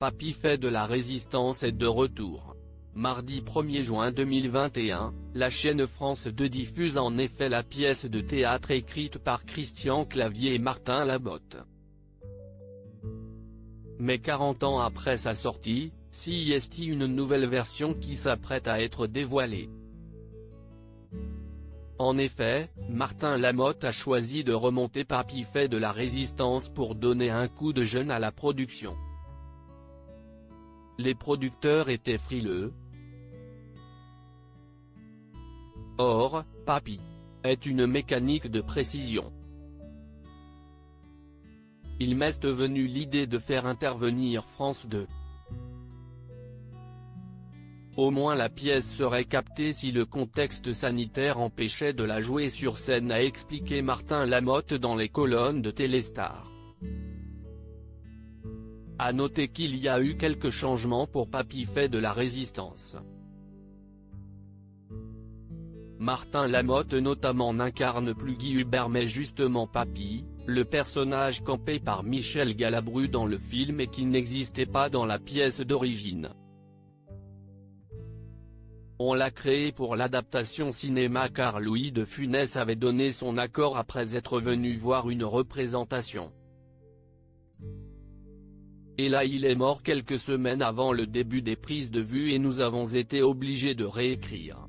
Papy fait de la résistance est de retour. Mardi 1er juin 2021, la chaîne France 2 diffuse en effet la pièce de théâtre écrite par Christian Clavier et Martin Lamotte. Mais 40 ans après sa sortie, s'y est une nouvelle version qui s'apprête à être dévoilée. En effet, Martin Lamotte a choisi de remonter Papy fait de la résistance pour donner un coup de jeune à la production. Les producteurs étaient frileux. Or, Papy est une mécanique de précision. Il m'est venu l'idée de faire intervenir France 2. Au moins la pièce serait captée si le contexte sanitaire empêchait de la jouer sur scène, a expliqué Martin Lamotte dans les colonnes de Téléstar. À noter qu'il y a eu quelques changements pour Papy fait de la résistance. Martin Lamotte notamment n'incarne plus Guy Hubert mais justement Papy, le personnage campé par Michel Galabru dans le film et qui n'existait pas dans la pièce d'origine. On l'a créé pour l'adaptation cinéma car Louis de Funès avait donné son accord après être venu voir une représentation. Et là il est mort quelques semaines avant le début des prises de vue et nous avons été obligés de réécrire.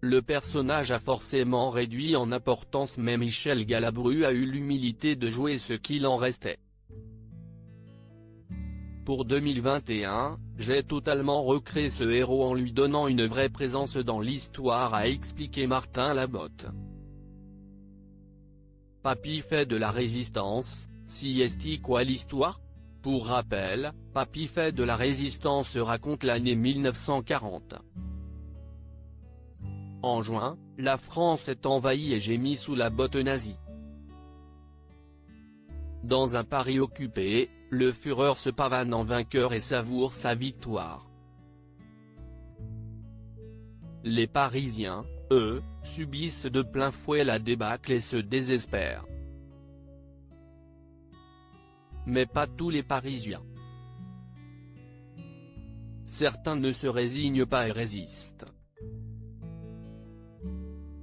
Le personnage a forcément réduit en importance mais Michel Galabru a eu l'humilité de jouer ce qu'il en restait. Pour 2021, j'ai totalement recréé ce héros en lui donnant une vraie présence dans l'histoire, a expliqué Martin Lamotte. Papy fait de la résistance, si est quoi l'histoire? Pour rappel, Papy fait de la résistance raconte l'année 1940. En juin, la France est envahie et gémit sous la botte nazie. Dans un Paris occupé, le Führer se pavane en vainqueur et savoure sa victoire. Les Parisiens, eux, subissent de plein fouet la débâcle et se désespèrent. Mais pas tous les Parisiens. Certains ne se résignent pas et résistent.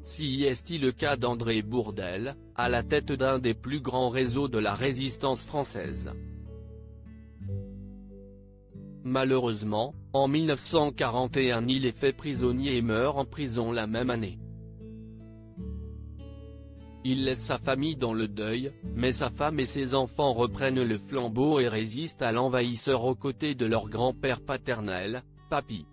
Si est le cas d'André Bourdelle, à la tête d'un des plus grands réseaux de la résistance française. Malheureusement, en 1941 il est fait prisonnier et meurt en prison la même année. Il laisse sa famille dans le deuil, mais sa femme et ses enfants reprennent le flambeau et résistent à l'envahisseur aux côtés de leur grand-père paternel, Papy.